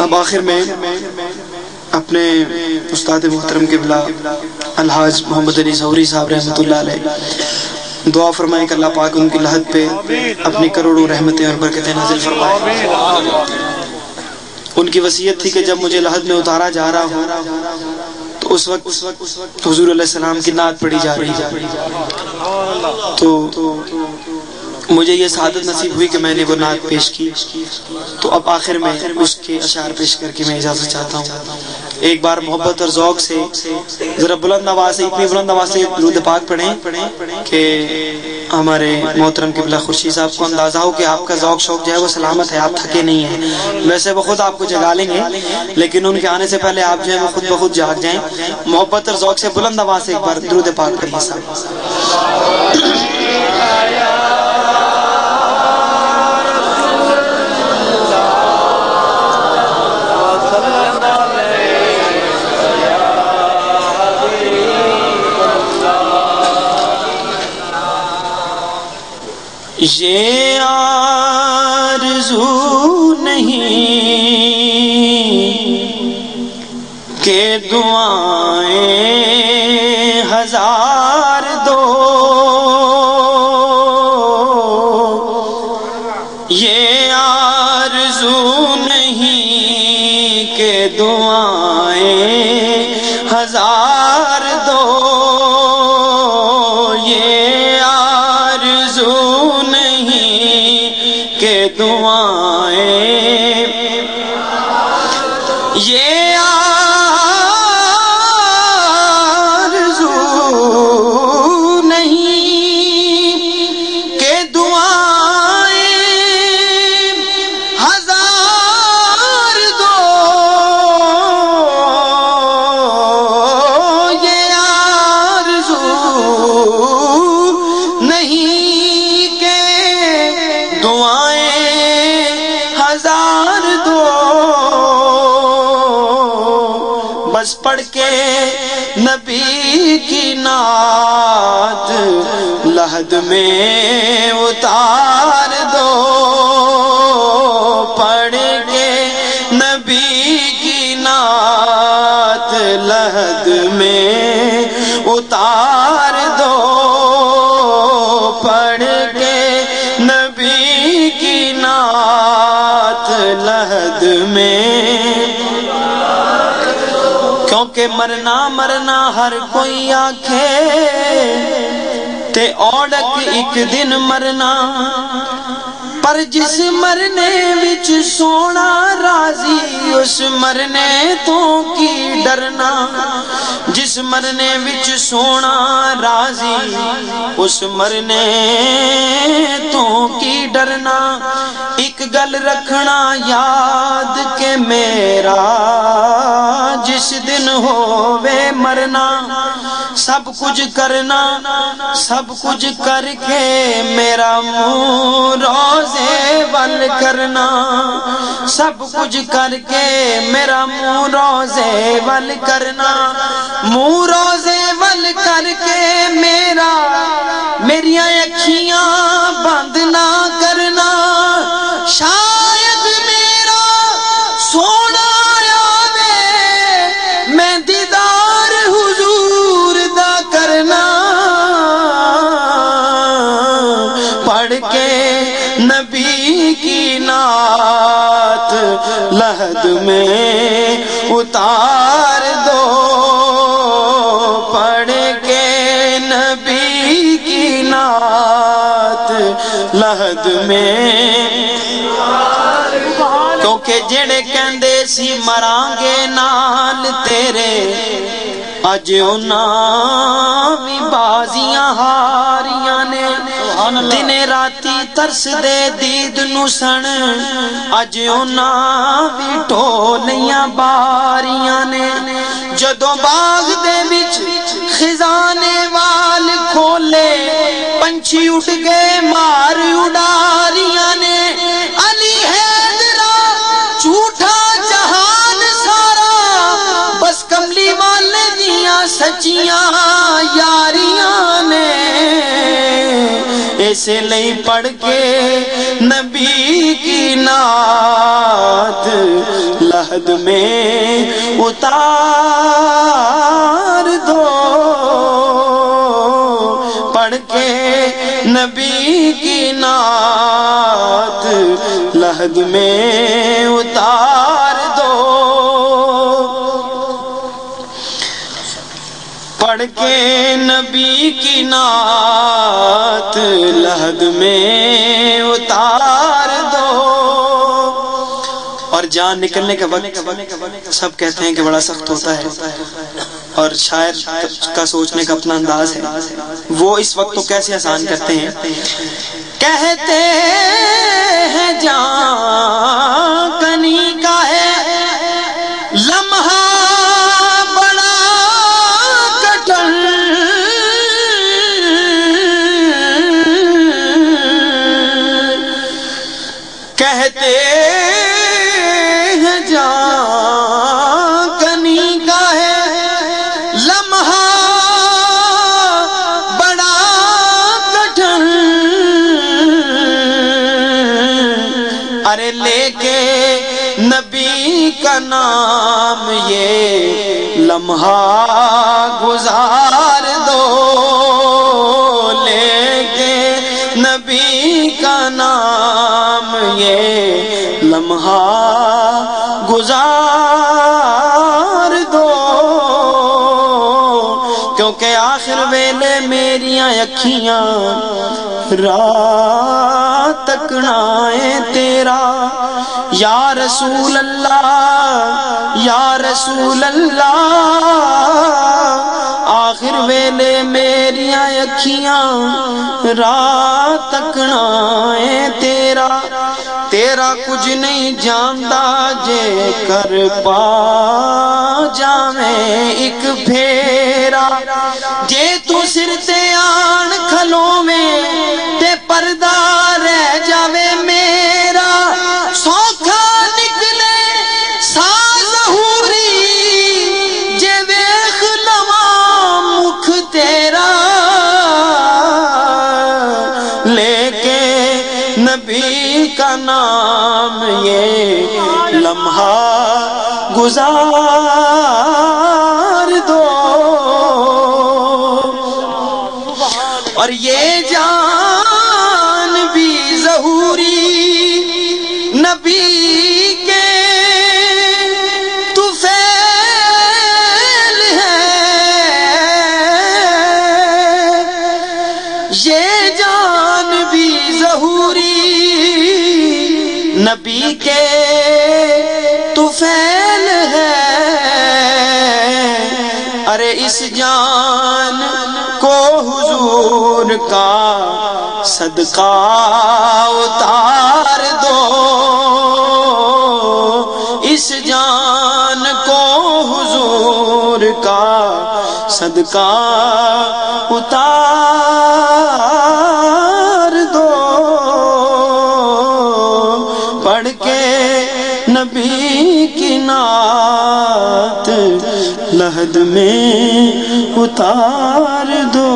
اب آخر میں اپنے استاد محترم قبلہ الحاج محمد علی ظہوری صاحب رحمۃ اللہ علیہ دعا فرمائیں کہ اللہ پاک ان کی لحد پہ اپنی کروڑوں رحمتیں اور برکتیں نازل فرمائیں۔ ان کی وصیت تھی کہ جب مجھے لحد میں اتارا جا رہا ہو تو اس وقت حضور علیہ السلام کی نعت پڑھی جا رہی ہے، تو مجھے یہ سعادت نصیب ہوئی کہ میں نے وہ نعت پیش کی۔ تو اب آخر میں اس کے اشعار پیش کر کے میں اجازت چاہتا ہوں۔ ایک بار محبت اور ذوق سے ذرا بلند آواز سے، اتنی بلند آواز سے درود پاک پڑھیں کہ ہمارے محترم قبلہ خورشید صاحب کو اندازہ ہو کہ آپ کا ذوق شوق جو ہے وہ سلامت ہے، آپ تھکے نہیں ہیں۔ ویسے وہ خود آپ کو جگا لیں گے، لیکن ان کے آنے سے پہلے آپ جو ہے وہ خود بخود جاگ جائیں۔ محبت اور ذوق سے بلند آواز سے ایک بار درود پاک پڑھیے صاحب۔ یہ آرزو نہیں کہ دعائیں ہزار دو، یہ آرزو نہیں کہ دعائیں ہزار دو، یہ آرزو نہیں کہ دعائیں، یہ آرزو نہیں کہ دعائیں ہزار دو، یہ آرزو نہیں کہ دعائیں ہزار دو، بس پڑھ کے نبی کی نعت لحد میں اتار دو، پڑھ کے نبی کی نعت لحد میں اتار دو، پڑھ کے نبی کی نعت لحد میں، کیونکہ مرنا مرنا ہر کوئی آکھے تے اوڑک ایک دن مرنا، پر جس مرنے وچ سونا راضی اس مرنے تو کی ڈرنا، جس مرنے وچ سونا راضی اس مرنے تو کی ڈرنا، ایک گل رکھنا یاد کہ میرا جس دن ہووے مرنا، سب کچھ کرنا سب کچھ کر کے میرا منہ روزے ول کرنا، سب کچھ کر کے میرا منہ روزے ول کرنا، منہ روزے ول کر کے میریاں اکھیاں بند نہ کرنا، شاید میرا سونا آوے میں دیدار حضور دا کرنا، پڑھ کے نبی کی نعت لحد میں اتار دو، پڑھ کے نبی کی نعت لحد میں، کیونکہ جڑے کہندے سی مرانگے نال تیرے اج انہاں بھی بازیاں ہاریاں نے، دن راتی ترس دے دید نو سن اج انہاں بھی ٹولیاں باریاں نے، جدوں باغ دے وچ خزانے وال کھولے پنچھی اٹھ گئے مار اڈاریاں نے، علی حیدرہ جھوٹا جہان سارا بس کملی والے دیاں سچیاں یاریاں نے، اسے لئی پڑھ کے نبی کی نعت لحد میں اتار دو، پڑھ کے نبی کی نعت لحد میں اتار دو، پڑھ کے نبی کی نعت لحد میں اتار دو۔ اور جان نکلنے کا وقت سب کہتے ہیں کہ بڑا سخت ہوتا ہے، اور شاعر کا سوچنے کا اپنا انداز ہے، وہ اس وقت کو کیسے آسان کرتے ہیں۔ کہتے ہیں جان کنی کا ہے لمحہ بڑا کٹن، کہتے ہیں جان کنی کا ہے لمحہ بڑا کٹن، ارے لے کے نبی کا نام یہ لمحہ گزار دو، لے کے نبی کا نام یہ لمحہ گزار دو، کیونکہ آخر ویلے میریاں اکھیاں رات تکنا ہے تیرا، یا رسول اللہ یا رسول اللہ، آخر ویلے میریاں اکھیاں رات تکنا ہے تیرا، تیرا کچھ نہیں جاندا جے کر پا جاویں ایک پھیرا، جے تو سر تے آن کھلو میں تے پردہ رہ جاوے میرا، سوکھا نکلے سا ظہوری جے ویکھ لواں مکھ تیرا، لے کے نبی کا نام یہ لمحہ گزار دو، اور یہ جان بھی ظہوری نبی کے طفیل ہے، یہ جان بھی ظہوری نبی کے طفیل ہے، ارے اس جان کو حضور کا صدقہ اتار دو، اس جان کو حضور کا صدقہ اتار دو، پڑھ کے نبی کی نعت لحد میں اتار دو۔